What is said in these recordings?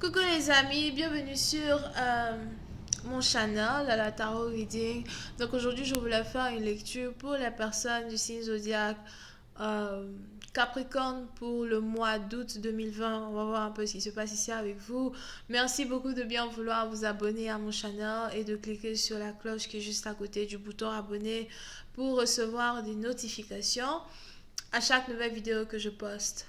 Coucou les amis, bienvenue sur mon channel, la Tarot Reading. Donc aujourd'hui, je voulais faire une lecture pour les personnes du signe zodiaque euh, Capricorne pour le mois d'août 2020. On va voir un peu ce qui se passe ici avec vous. Merci beaucoup de bien vouloir vous abonner à mon channel et de cliquer sur la cloche qui est juste à côté du bouton abonner pour recevoir des notifications à chaque nouvelle vidéo que je poste.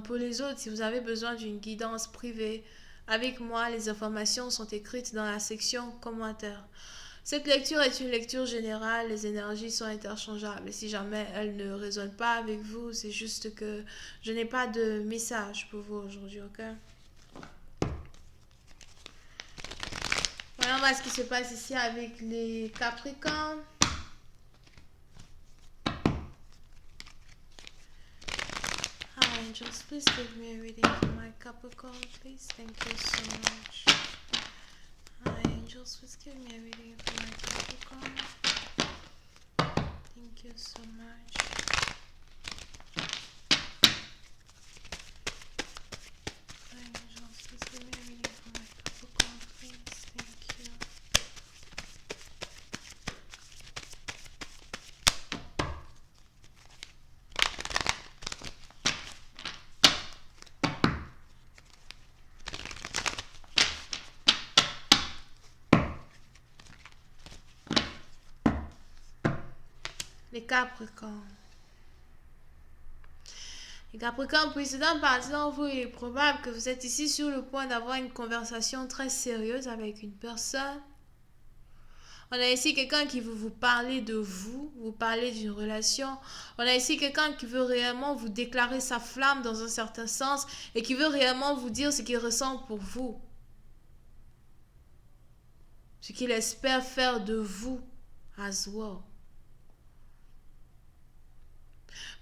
Pour les autres, si vous avez besoin d'une guidance privée avec moi, les informations sont écrites dans la section commentaires. Cette lecture est une lecture générale, les énergies sont interchangeables. Et si jamais elles ne résonnent pas avec vous, c'est juste que je n'ai pas de message pour vous aujourd'hui, ok? Voilà ce qui se passe ici avec les Capricornes. Angels, please give me a reading for my Capricorn, please. Thank you so much. Hi, angels, please give me a reading for my Capricorn. Thank you so much. Hi, angels, please give me a reading for my Capricorn, please. Thank you. Les Capricornes. Les Capricornes, précédent partant, vous, il est probable que vous êtes ici sur le point d'avoir une conversation très sérieuse avec une personne. On a ici quelqu'un qui veut vous parler de vous parler d'une relation. On a ici quelqu'un qui veut réellement vous déclarer sa flamme dans un certain sens et qui veut réellement vous dire ce qu'il ressent pour vous. Ce qu'il espère faire de vous as well.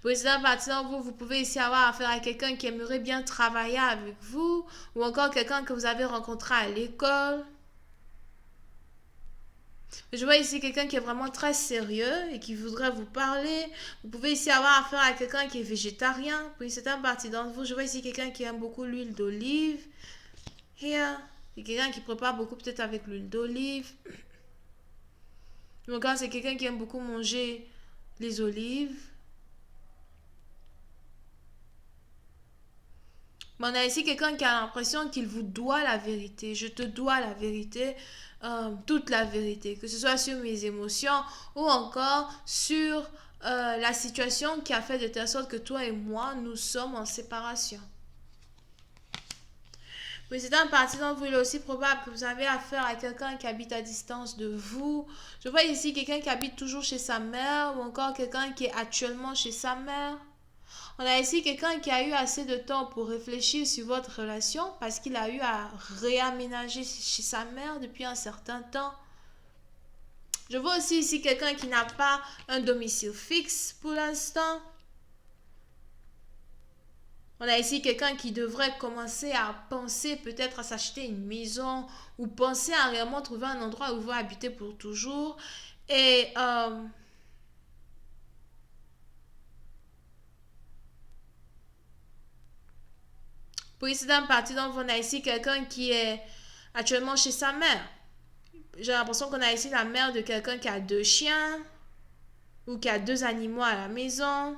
Président partant, vous pouvez ici avoir affaire à quelqu'un qui aimerait bien travailler avec vous ou encore quelqu'un que vous avez rencontré à l'école. Je vois ici quelqu'un qui est vraiment très sérieux et qui voudrait vous parler. Vous pouvez ici avoir affaire à quelqu'un qui est végétarien. Pour une certaine partie d'entre vous, je vois ici quelqu'un qui aime beaucoup l'huile d'olive. Here, c'est quelqu'un qui prépare beaucoup peut-être avec l'huile d'olive. Donc, c'est quelqu'un qui aime beaucoup manger les olives. Mais on a ici quelqu'un qui a l'impression qu'il vous doit la vérité. Je te dois la vérité, toute la vérité. Que ce soit sur mes émotions ou encore sur la situation qui a fait de telle sorte que toi et moi, nous sommes en séparation. Président partisan, vous, il est aussi probable que vous avez affaire à quelqu'un qui habite à distance de vous. Je vois ici quelqu'un qui habite toujours chez sa mère ou encore quelqu'un qui est actuellement chez sa mère. On a ici quelqu'un qui a eu assez de temps pour réfléchir sur votre relation parce qu'il a eu à réaménager chez sa mère depuis un certain temps. Je vois aussi ici quelqu'un qui n'a pas un domicile fixe pour l'instant. On a ici quelqu'un qui devrait commencer à penser peut-être à s'acheter une maison ou penser à réellement trouver un endroit où il va habiter pour toujours. Et pour ici dans partie, donc on a ici quelqu'un qui est actuellement chez sa mère. J'ai l'impression qu'on a ici la mère de quelqu'un qui a 2 chiens ou qui a 2 animaux à la maison.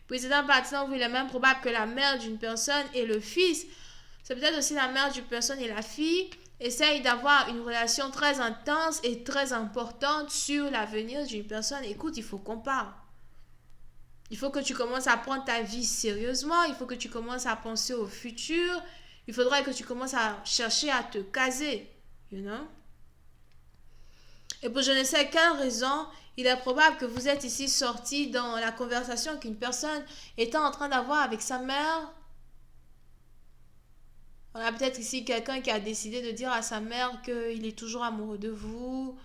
Président partisan, il est même probable que la mère d'une personne et le fils, c'est peut-être aussi la mère d'une personne et la fille, essayent d'avoir une relation très intense et très importante sur l'avenir d'une personne. Écoute, il faut qu'on parle. Il faut que tu commences à prendre ta vie sérieusement. Il faut que tu commences à penser au futur. Il faudrait que tu commences à chercher à te caser. You know? Et pour je ne sais quelle raison, il est probable que vous êtes ici sorti dans la conversation qu'une personne était en train d'avoir avec sa mère. On a peut-être ici quelqu'un qui a décidé de dire à sa mère qu'il est toujours amoureux de vous.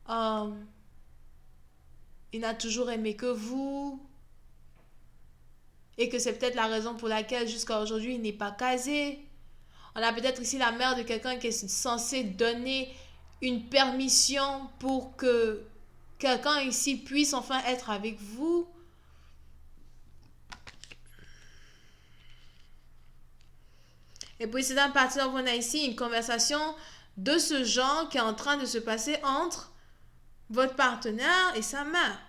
Il n'a toujours aimé que vous. Et que c'est peut-être la raison pour laquelle jusqu'à aujourd'hui il n'est pas casé. On a peut-être ici la mère de quelqu'un qui est censé donner une permission pour que quelqu'un ici puisse enfin être avec vous. Et puis, c'est dans partie dont on a ici une conversation de ce genre qui est en train de se passer entre votre partenaire et sa mère.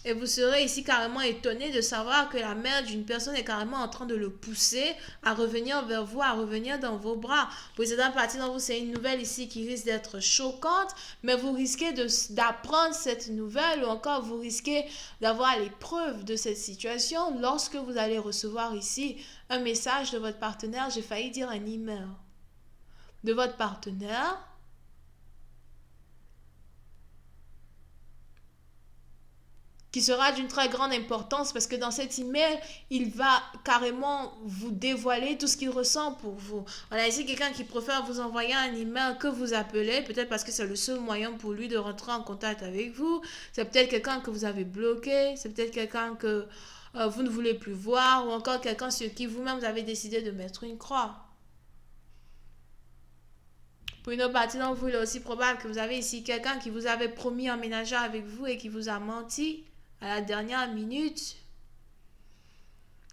Et vous serez ici carrément étonné de savoir que la mère d'une personne est carrément en train de le pousser à revenir vers vous, à revenir dans vos bras. Pour cette partie d'entre vous, c'est une nouvelle ici qui risque d'être choquante, mais vous risquez d'apprendre cette nouvelle ou encore vous risquez d'avoir les preuves de cette situation lorsque vous allez recevoir ici un message de votre partenaire, j'ai failli dire un email, de votre partenaire qui sera d'une très grande importance parce que dans cet email, il va carrément vous dévoiler tout ce qu'il ressent pour vous. On a ici quelqu'un qui préfère vous envoyer un email que vous appeler, peut-être parce que c'est le seul moyen pour lui de rentrer en contact avec vous. C'est peut-être quelqu'un que vous avez bloqué, c'est peut-être quelqu'un que vous ne voulez plus voir ou encore quelqu'un sur qui vous-même vous avez décidé de mettre une croix. Pour une autre partie d'entre vous, il est aussi probable que vous avez ici quelqu'un qui vous avait promis emménager avec vous et qui vous a menti à la dernière minute.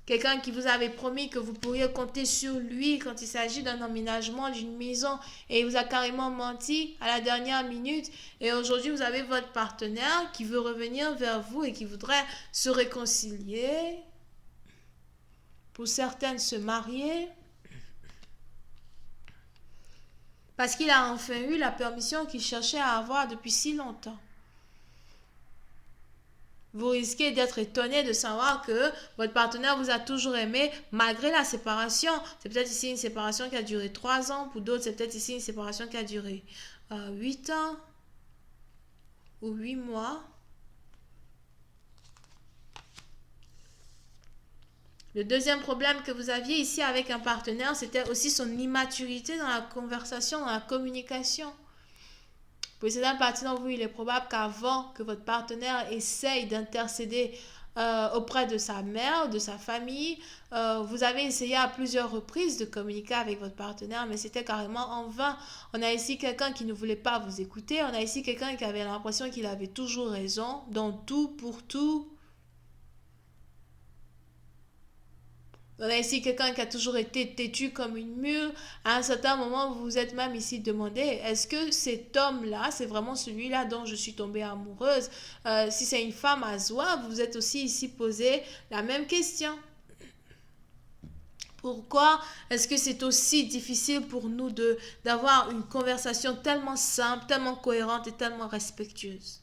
Quelqu'un qui vous avait promis que vous pourriez compter sur lui quand il s'agit d'un emménagement d'une maison et il vous a carrément menti à la dernière minute. Et aujourd'hui, vous avez votre partenaire qui veut revenir vers vous et qui voudrait se réconcilier. Pour certaines, se marier. Parce qu'il a enfin eu la permission qu'il cherchait à avoir depuis si longtemps. Vous risquez d'être étonné de savoir que votre partenaire vous a toujours aimé malgré la séparation. C'est peut-être ici une séparation qui a duré 3 ans. Pour d'autres, c'est peut-être ici une séparation qui a duré 8 ans ou 8 mois. Le deuxième problème que vous aviez ici avec un partenaire, c'était aussi son immaturité dans la conversation, dans la communication. Pour cette partie d'entre vous, il est probable qu'avant que votre partenaire essaye d'intercéder auprès de sa mère, de sa famille, vous avez essayé à plusieurs reprises de communiquer avec votre partenaire, mais c'était carrément en vain. On a ici quelqu'un qui ne voulait pas vous écouter, on a ici quelqu'un qui avait l'impression qu'il avait toujours raison, dans tout, pour tout. On a ici quelqu'un qui a toujours été têtu comme une mule. À un certain moment, vous vous êtes même ici demandé, est-ce que cet homme-là, c'est vraiment celui-là dont je suis tombée amoureuse? Si c'est une femme à soi, vous êtes aussi ici posé la même question. Pourquoi est-ce que c'est aussi difficile pour nous d'avoir une conversation tellement simple, tellement cohérente et tellement respectueuse?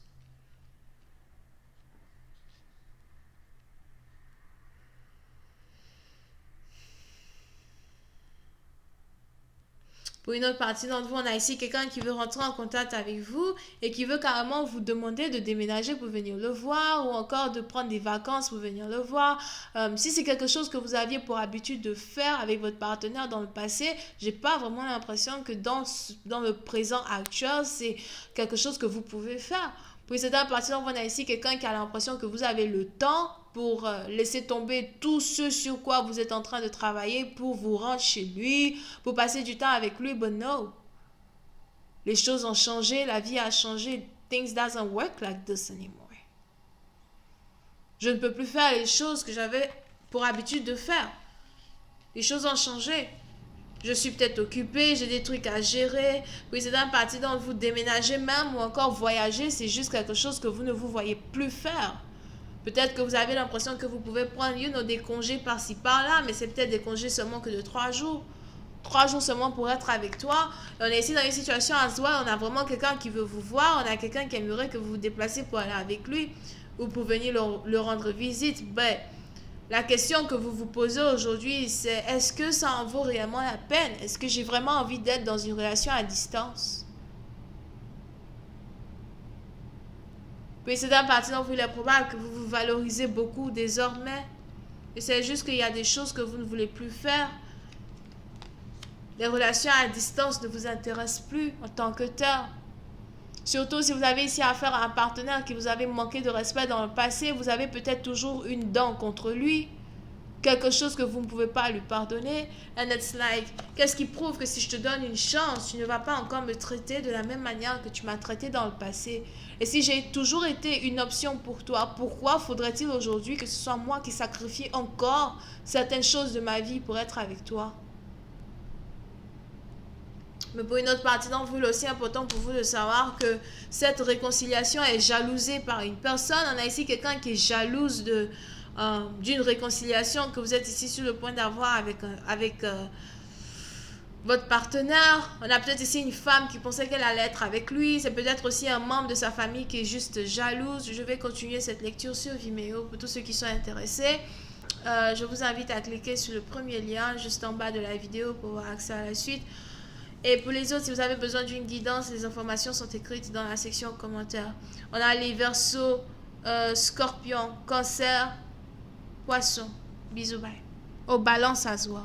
Pour une autre partie d'entre vous, on a ici quelqu'un qui veut rentrer en contact avec vous et qui veut carrément vous demander de déménager pour venir le voir ou encore de prendre des vacances pour venir le voir. Si c'est quelque chose que vous aviez pour habitude de faire avec votre partenaire dans le passé, j'ai pas vraiment l'impression que dans le présent actuel, c'est quelque chose que vous pouvez faire. Pour cette partie d'entre vous, on a ici quelqu'un qui a l'impression que vous avez le temps pour laisser tomber tout ce sur quoi vous êtes en train de travailler pour vous rendre chez lui, pour passer du temps avec lui, but no. Les choses ont changé, la vie a changé. Things doesn't work like this anymore. Je ne peux plus faire les choses que j'avais pour habitude de faire. Les choses ont changé. Je suis peut-être occupée, j'ai des trucs à gérer. Oui, c'est une partie dont vous déménagez même ou encore voyager, c'est juste quelque chose que vous ne vous voyez plus faire. Peut-être que vous avez l'impression que vous pouvez prendre des congés par-ci par-là, mais c'est peut-être des congés seulement que de 3 jours. 3 jours seulement pour être avec toi. Et on est ici dans une situation à soi, on a vraiment quelqu'un qui veut vous voir, on a quelqu'un qui aimerait que vous vous déplaciez pour aller avec lui ou pour venir le rendre visite. Ben, la question que vous vous posez aujourd'hui, c'est est-ce que ça en vaut réellement la peine? Est-ce que j'ai vraiment envie d'être dans une relation à distance? Puis c'est un parti dont il est probable que vous vous valorisez beaucoup désormais. Et c'est juste qu'il y a des choses que vous ne voulez plus faire. Les relations à distance ne vous intéressent plus en tant que tel. Surtout si vous avez ici affaire à un partenaire qui vous avait manqué de respect dans le passé, vous avez peut-être toujours une dent contre lui. quelque chose que vous ne pouvez pas lui pardonner. And it's like, qu'est-ce qui prouve que si je te donne une chance, tu ne vas pas encore me traiter de la même manière que tu m'as traité dans le passé? Et si j'ai toujours été une option pour toi, pourquoi faudrait-il aujourd'hui que ce soit moi qui sacrifie encore certaines choses de ma vie pour être avec toi? Mais pour une autre partie d'entre vous, il est aussi important pour vous de savoir que cette réconciliation est jalousée par une personne. On a ici quelqu'un qui est jalouse d'une réconciliation que vous êtes ici sur le point d'avoir avec votre partenaire. On a peut-être ici une femme qui pensait qu'elle allait être avec lui. C'est peut-être aussi un membre de sa famille qui est juste jalouse. Je vais continuer cette lecture sur Vimeo pour tous ceux qui sont intéressés. Je vous invite à cliquer sur le premier lien juste en bas de la vidéo pour avoir accès à la suite. Et pour les autres, si vous avez besoin d'une guidance, les informations sont écrites dans la section commentaires. On a les Verseaux, Scorpion, Cancer, Poisson. Bisous, bye. Au balance à soi.